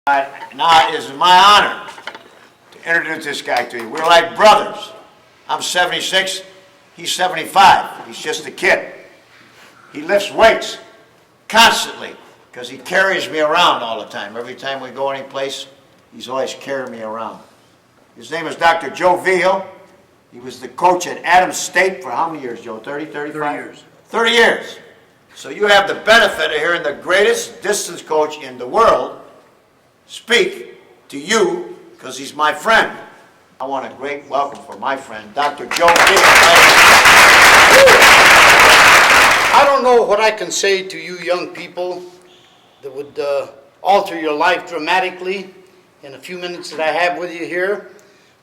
Now it is my honor to introduce this guy to you. We're like brothers. I'm 76, he's 75. He's just a kid. He lifts weights constantly because he carries me around all the time. Every time we go any place, he's always carrying me around. His name is Dr. Joe Vigil. He was the coach at Adams State for how many years, Joe? 30, 35? 30 years. 30 years. So you have the benefit of hearing the greatest distance coach in the world speak to you because he's my friend. I want a great welcome for my friend, Dr. Joe Vigil. I don't know what I can say to you young people that would alter your life dramatically in a few minutes that I have with you here,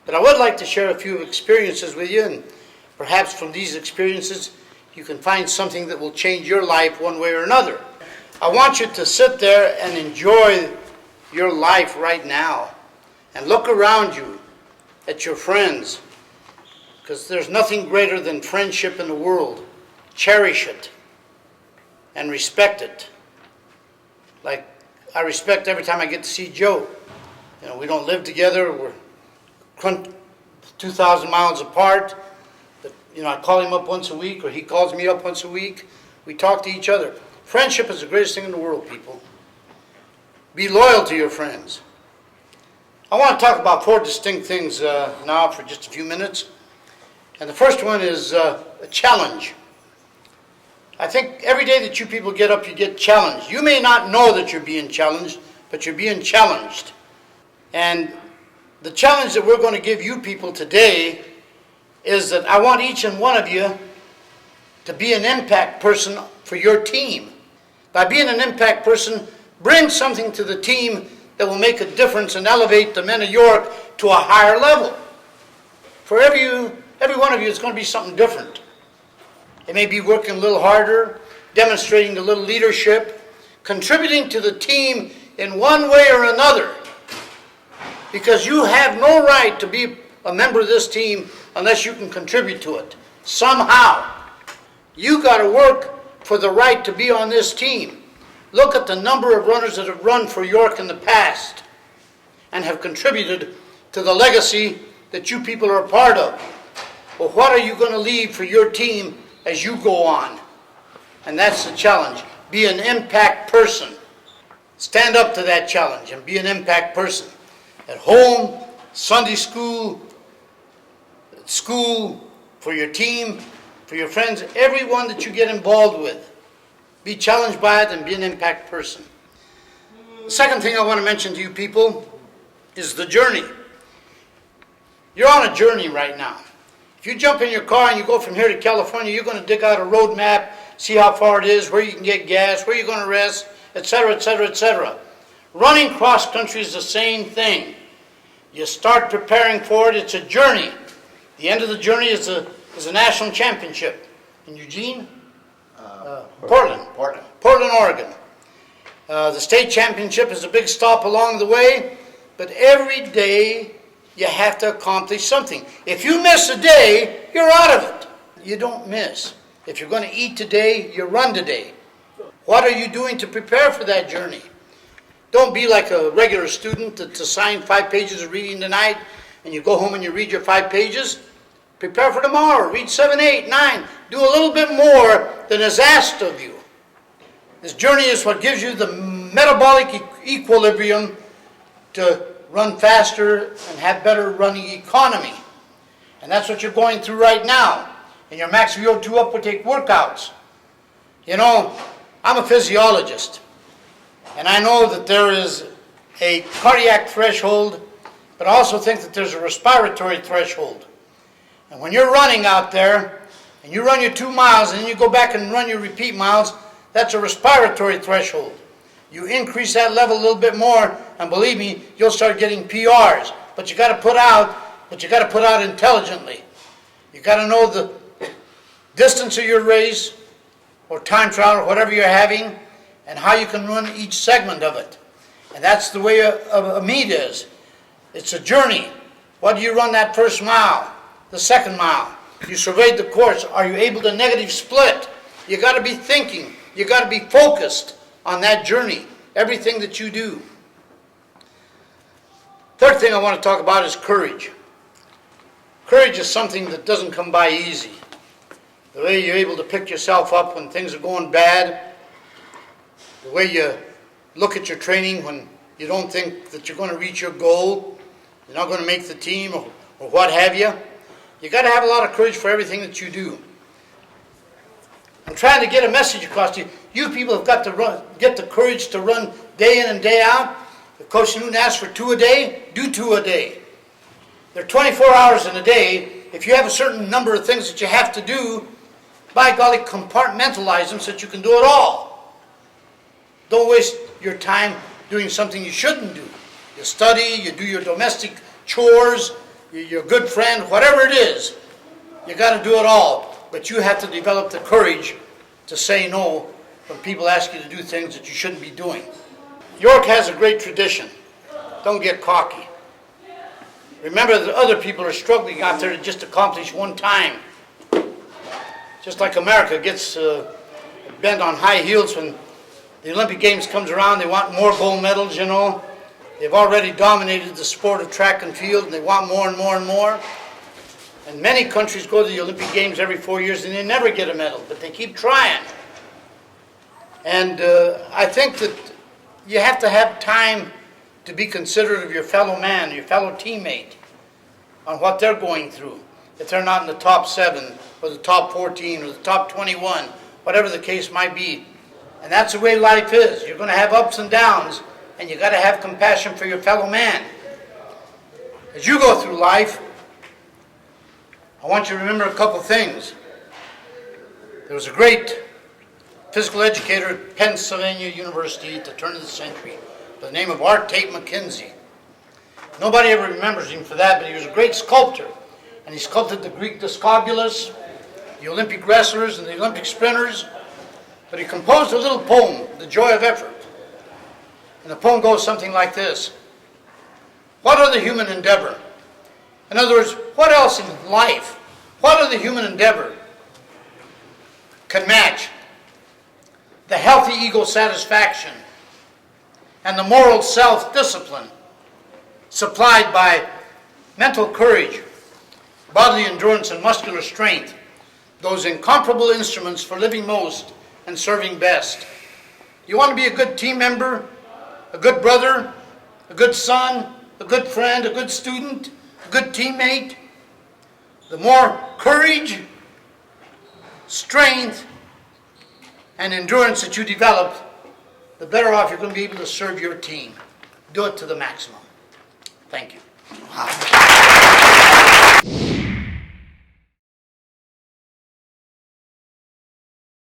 but I would like to share a few experiences with you, and perhaps from these experiences you can find something that will change your life one way or another. I want you to sit there and enjoy your life right now and look around you at your friends, because there's nothing greater than friendship in the world. Cherish it and respect it. Like I respect every time I get to see Joe. You know, we don't live together, we're 2,000 miles apart, but you know, I call him up once a week or he calls me up once a week. We talk to each other. Friendship is the greatest thing in the world, people. Be loyal to your friends. I want to talk about four distinct things now for just a few minutes. And the first one is a challenge. I think every day that you people get up, you get challenged. You may not know that you're being challenged, but you're being challenged. And the challenge that we're going to give you people today is that I want each and one of you to be an impact person for your team. By being an impact person, bring something to the team that will make a difference and elevate the men of York to a higher level. For every one of you, it's going to be something different. It may be working a little harder, demonstrating a little leadership, contributing to the team in one way or another. Because you have no right to be a member of this team unless you can contribute to it. Somehow. You got to work for the right to be on this team. Look at the number of runners that have run for York in the past and have contributed to the legacy that you people are a part of. Well, what are you going to leave for your team as you go on? And that's the challenge. Be an impact person. Stand up to that challenge and be an impact person. At home, Sunday school, at school, for your team, for your friends, everyone that you get involved with. Be challenged by it and be an impact person. The second thing I want to mention to you people is the journey. You're on a journey right now. If you jump in your car and you go from here to California, you're going to dig out a road map, see how far it is, where you can get gas, where you're going to rest, etc., etc., etc. Running cross country is the same thing. You start preparing for it. It's a journey. The end of the journey is a national championship. In Eugene? Portland, Oregon. The state championship is a big stop along the way, but every day you have to accomplish something. If you miss a day, you're out of it. You don't miss. If you're going to eat today, you run today. What are you doing to prepare for that journey? Don't be like a regular student that's assigned 5 pages of reading tonight, and you go home and you read your 5 pages. Prepare for tomorrow. Read 7, 8, 9. Do a little bit more than is asked of you. This journey is what gives you the metabolic equilibrium to run faster and have better running economy. And that's what you're going through right now. And your max VO2 uptake workouts. You know, I'm a physiologist. And I know that there is a cardiac threshold, but I also think that there's a respiratory threshold. And when you're running out there, and you run your 2 miles, and then you go back and run your repeat miles, that's a respiratory threshold. You increase that level a little bit more, and believe me, you'll start getting PRs. But you got to put out intelligently. You got to know the distance of your race, or time trial, or whatever you're having, and how you can run each segment of it. And that's the way a meet is. It's a journey. What do you run that first mile? The second mile. You surveyed the course. Are you able to negative split? You got to be thinking. You got to be focused on that journey. Everything that you do. Third thing I want to talk about is courage. Courage is something that doesn't come by easy. The way you're able to pick yourself up when things are going bad, the way you look at your training when you don't think that you're going to reach your goal, you're not going to make the team or what have you. You got to have a lot of courage for everything that you do. I'm trying to get a message across to you. You people have got to get the courage to run day in and day out. If Coach Newton asks for 2 a day, do 2 a day. There are 24 hours in a day. If you have a certain number of things that you have to do, by golly, compartmentalize them so that you can do it all. Don't waste your time doing something you shouldn't do. You study, you do your domestic chores, you're a good friend, whatever it is, you got to do it all. But you have to develop the courage to say no when people ask you to do things that you shouldn't be doing. York has a great tradition. Don't get cocky. Remember that other people are struggling out there to just accomplish one time. Just like America gets bent on high heels when the Olympic Games comes around, they want more gold medals, you know. They've already dominated the sport of track and field, and they want more and more and more. And many countries go to the Olympic Games every 4 years, and they never get a medal, but they keep trying. And I think that you have to have time to be considerate of your fellow man, your fellow teammate, on what they're going through. If they're not in the top 7, or the top 14, or the top 21, whatever the case might be. And that's the way life is. You're going to have ups and downs, and you got to have compassion for your fellow man. As you go through life, I want you to remember a couple things. There was a great physical educator at Pennsylvania University at the turn of the century by the name of Art Tate McKenzie. Nobody ever remembers him for that, but he was a great sculptor. And he sculpted the Greek Discobolus, the Olympic wrestlers, and the Olympic sprinters. But he composed a little poem, The Joy of Effort. And the poem goes something like this. What are the human endeavor? In other words, what else in life, what are the human endeavor can match the healthy ego satisfaction and the moral self-discipline supplied by mental courage, bodily endurance, and muscular strength, those incomparable instruments for living most and serving best. You want to be a good team member, a good brother, a good son, a good friend, a good student, a good teammate? The more courage, strength, and endurance that you develop, the better off you're going to be able to serve your team. Do it to the maximum. Thank you.